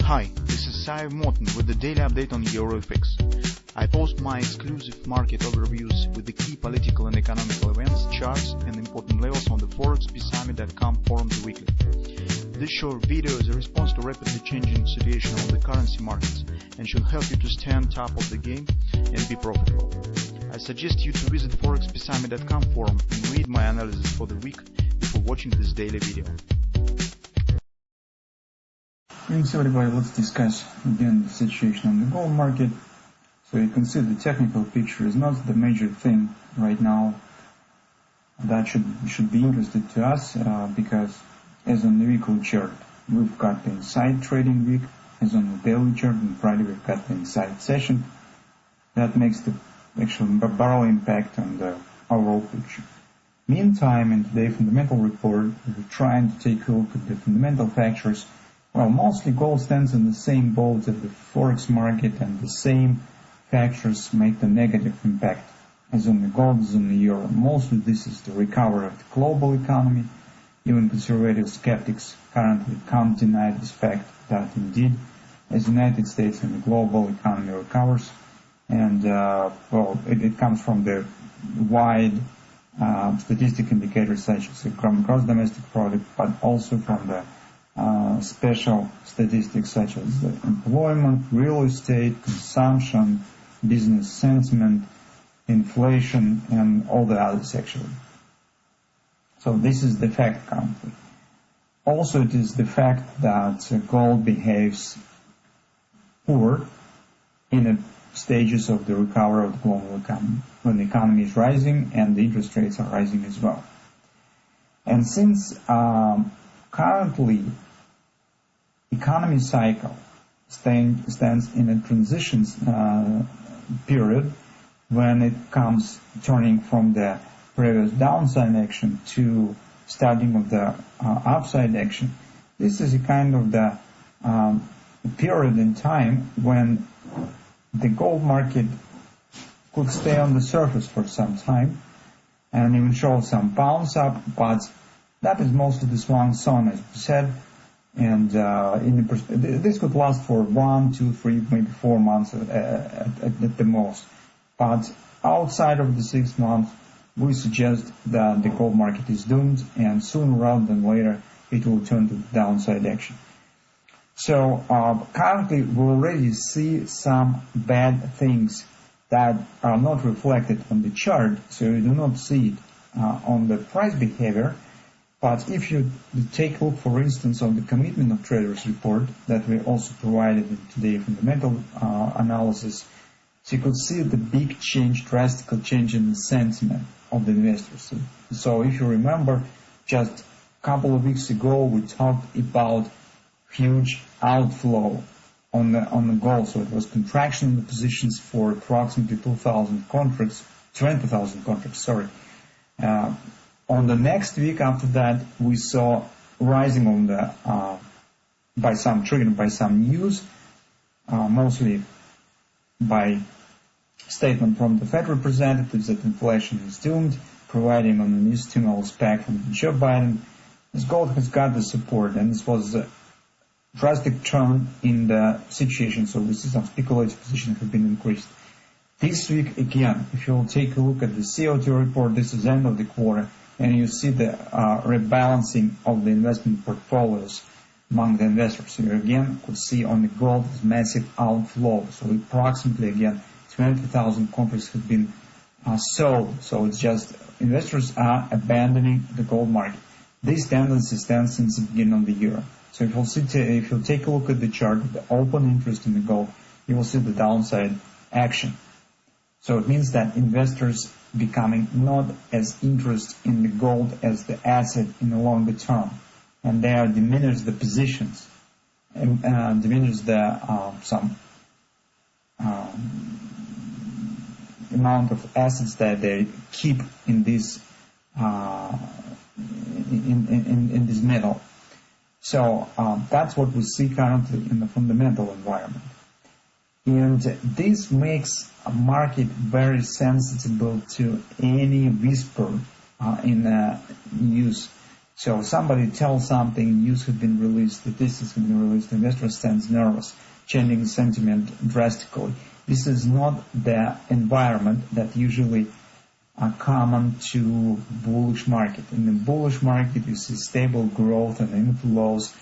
Hi, this is Sive Morten with the daily update on EuroFX. I post my exclusive market overviews with the key political and economical events, charts, and important levels on the ForexPeaceArmy.com forums weekly. This short video is a response to rapidly changing situation on the currency markets and should help you to stay on top of the game and be profitable. I suggest you to visit ForexPeaceArmy.com forum and read my analysis for the week before watching this daily video. Thanks everybody, let's discuss again the situation on the gold market. So you can see the technical picture is not the major thing right now that should be interested to us because as on the weekly chart we've got the inside trading week, as on the daily chart on Friday we've got the inside session. That makes the actual barrel impact on the overall picture. Meantime, in today's fundamental report, we're trying to take a look at the fundamental factors. Well, mostly gold stands in the same boat as the Forex market, and the same factors make the negative impact as on the gold as on the euro. Mostly this is the recovery of the global economy. Even conservative skeptics currently can't deny this fact that indeed, as the United States and the global economy recovers, and it comes from the wide statistic indicators such as the gross domestic product, but also from the special statistics such as the employment, real estate, consumption, business sentiment, inflation, and all the others actually. So this is the fact currently. Also, it is the fact that gold behaves poor in the stages of the recovery of the global economy, when the economy is rising and the interest rates are rising as well. And since currently economy cycle stands in a transition period when it comes turning from the previous downside action to starting of the upside action. This is a kind of the period in time when the gold market could stay on the surface for some time and even show some bounce up, but that is mostly the swing zone, as we said. And this could last for 1, 2, 3, maybe 4 months at the most. But outside of the 6 months, we suggest that the gold market is doomed, and sooner rather than later, it will turn to downside action. So currently, we already see some bad things that are not reflected on the chart, so you do not see it on the price behavior. But if you take a look, for instance, on the commitment of traders report that we also provided in today's fundamental analysis, so you could see the big change, drastic change in the sentiment of the investors. So if you remember, just a couple of weeks ago, we talked about huge outflow on the gold. So it was contraction in the positions for approximately 2,000 contracts, 20,000 contracts, sorry. On the next week after that, we saw rising on the triggered by some news, mostly by statement from the Fed representatives that inflation is doomed, providing on a new stimulus pack from Joe Biden. This gold has got the support, and this was a drastic turn in the situation. So we see some speculative positions have been increased. This week again, if you will take a look at the CO2 report, this is end of the quarter, and you see the rebalancing of the investment portfolios among the investors. So you again could see on the gold this massive outflow. So approximately again 20,000 contracts have been sold. So it's just investors are abandoning the gold market. This tendency stands since the beginning of the year. So if you'll take a look at the chart, the open interest in the gold, you will see the downside action. So it means that investors becoming not as interested in the gold as the asset in the longer term, and they are diminish the positions and diminish the some amount of assets that they keep in this in this metal. So that's what we see currently in the fundamental environment. And this makes a market very sensitive to any whisper in the news. So somebody tells something, news has been released, statistics have been released, the investor stands nervous, changing sentiment drastically. This is not the environment that usually are common to bullish market. In the bullish market, you see stable growth and inflows,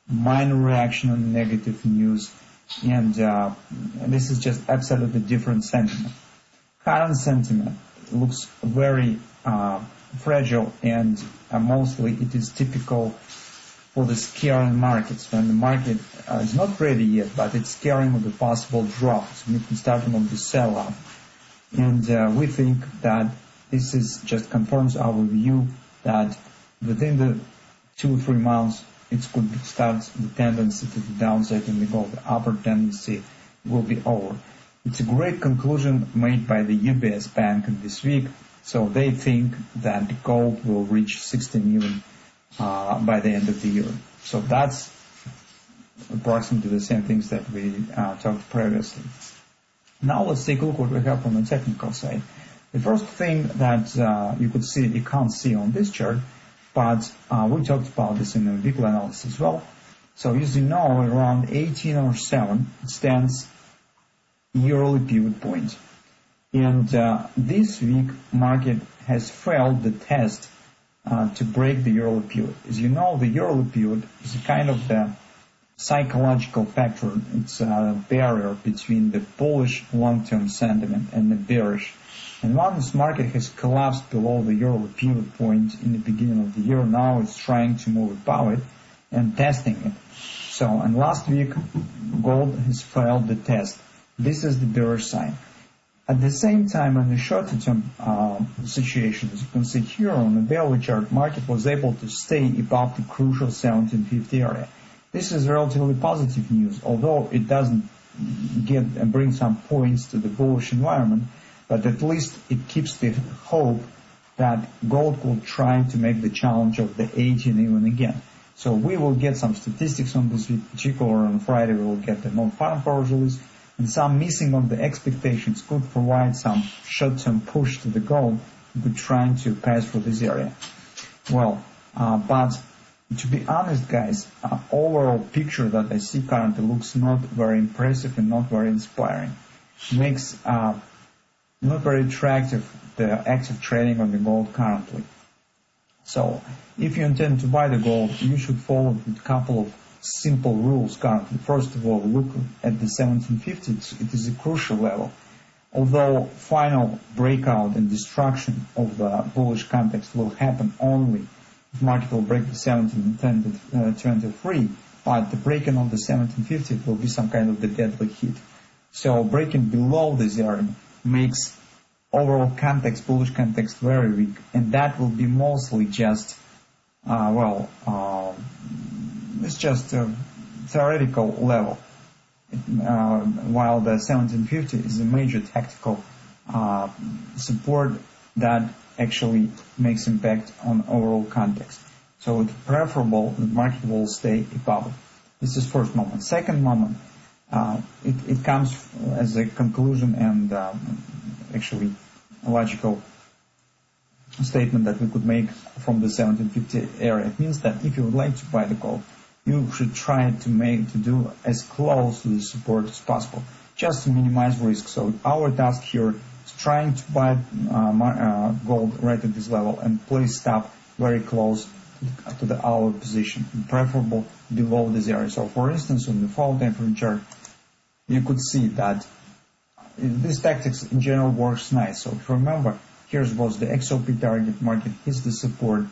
minor reaction on negative news, and this is just absolutely different sentiment. Current sentiment looks very fragile, and mostly it is typical for the scaring markets, when the market is not ready yet, but it's scaring of the possible drop, starting of the sell-off. And we think that this is just confirms our view that within the 2 or 3 months it could start the tendency to the downside in the gold. The upper tendency will be over. It's a great conclusion made by the UBS Bank this week. So they think that the gold will reach 60 million by the end of the year. So that's approximately the same things that we talked previously. Now let's take a look what we have on the technical side. The first thing that you can't see on this chart, but we talked about this in the weekly analysis as well. So as you know, around 1807 it stands yearly pivot point. And this week, market has failed the test to break the yearly pivot. As you know, the yearly pivot is a kind of the psychological factor. It's a barrier between the bullish long-term sentiment and the bearish. And once market has collapsed below the yearly pivot point in the beginning of the year, now it's trying to move above it and testing it. So, and last week, gold has failed the test. This is the bearish sign. At the same time, in the shorter term situation, as you can see here on the daily chart, market was able to stay above the crucial 1750 area. This is relatively positive news, although it doesn't bring some points to the bullish environment, but at least it keeps the hope that gold will try to make the challenge of the 18 even again. So we will get some statistics on this week, particularly on Friday we will get the non-farm powers release, and some missing of the expectations could provide some short-term push to the gold if we're trying to pass through this area. Well, but to be honest, guys, overall picture that I see currently looks not very impressive and not very inspiring. Makes not very attractive the active trading on the gold currently. So, if you intend to buy the gold, you should follow a couple of simple rules currently. First of all, look at the 1750. It is a crucial level. Although final breakout and destruction of the bullish context will happen only if market will break the 1723, but the breaking of the 1750 will be some kind of the deadly hit. So breaking below this area makes overall context, bullish context, very weak, and that will be mostly just it's just a theoretical level, while the 1750 is a major tactical support that actually makes impact on overall context. So it's preferable the market will stay above it. This is first moment. Second moment, it comes as a conclusion and actually a logical statement that we could make from the 1750 area. It means that if you would like to buy the gold, you should try to do as close to the support as possible, just to minimize risk. So our task here is trying to buy gold right at this level and place stop very close to the hour position, preferable below this area. So for instance, on the fall time frame chart, you could see that this tactics in general works nice. So if you remember, here was the XOP target, market hits the support.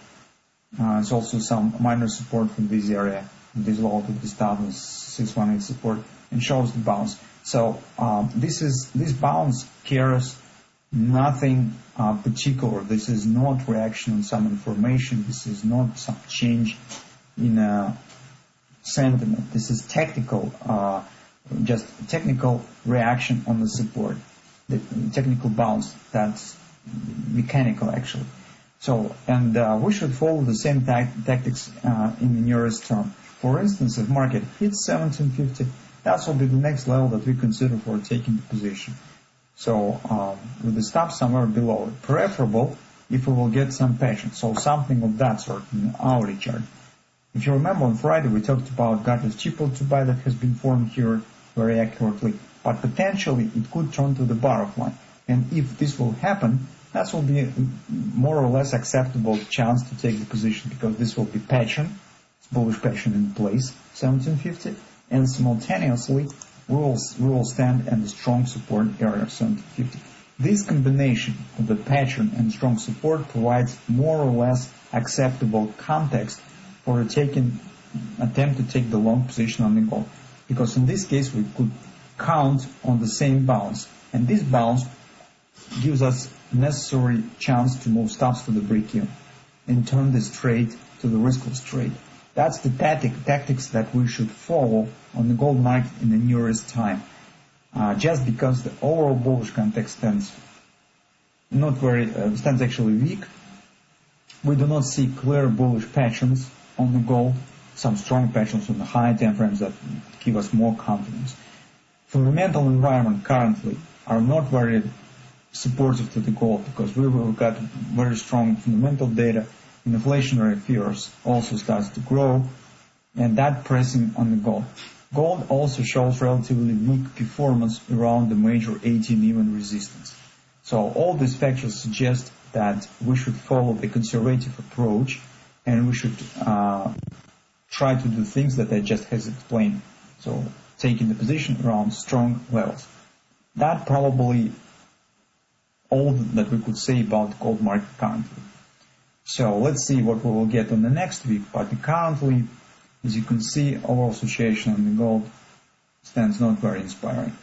It's also some minor support from this area, this low to this top, 618 support, and shows the bounce. So this bounce carries nothing particular. This is not reaction on some information. This is not some change in sentiment. This is technical, just technical reaction on the support, the technical bounce. That's mechanical actually. So, and we should follow the same tactics in the nearest term. For instance, if market hits 1750, that will be the next level that we consider for taking the position. So, with the stop somewhere below it, preferable if we will get some passion. So something of that sort in the hourly chart. If you remember on Friday we talked about Gartner's triple to buy that has been formed here very accurately, but potentially it could turn to the butterfly. And if this will happen, that will be a more or less acceptable chance to take the position, because this will be passion, it's bullish passion in place, 1750, and simultaneously we will stand at the strong support area of 1750. This combination of the passion and strong support provides more or less acceptable context for a attempt to take the long position on the gold, because in this case we could count on the same bounce, and this bounce gives us necessary chance to move stops to the break-even and turn this trade to the riskless trade. That's the tactics that we should follow on the gold market in the nearest time. Just because the overall bullish context stands actually weak, we do not see clear bullish patterns on the gold, some strong patterns on the high time frames that give us more confidence. Fundamental environment currently are not very supportive to the gold, because we've got very strong fundamental data. Inflationary fears also starts to grow, and that pressing on the gold. Gold also shows relatively weak performance around the major 18 even resistance. So all these factors suggest that we should follow the conservative approach, and we should try to do things that I just has explained. So taking the position around strong levels. That probably all that we could say about the gold market currently. So let's see what we will get on the next week. But currently, as you can see, overall situation on the gold stands not very inspiring.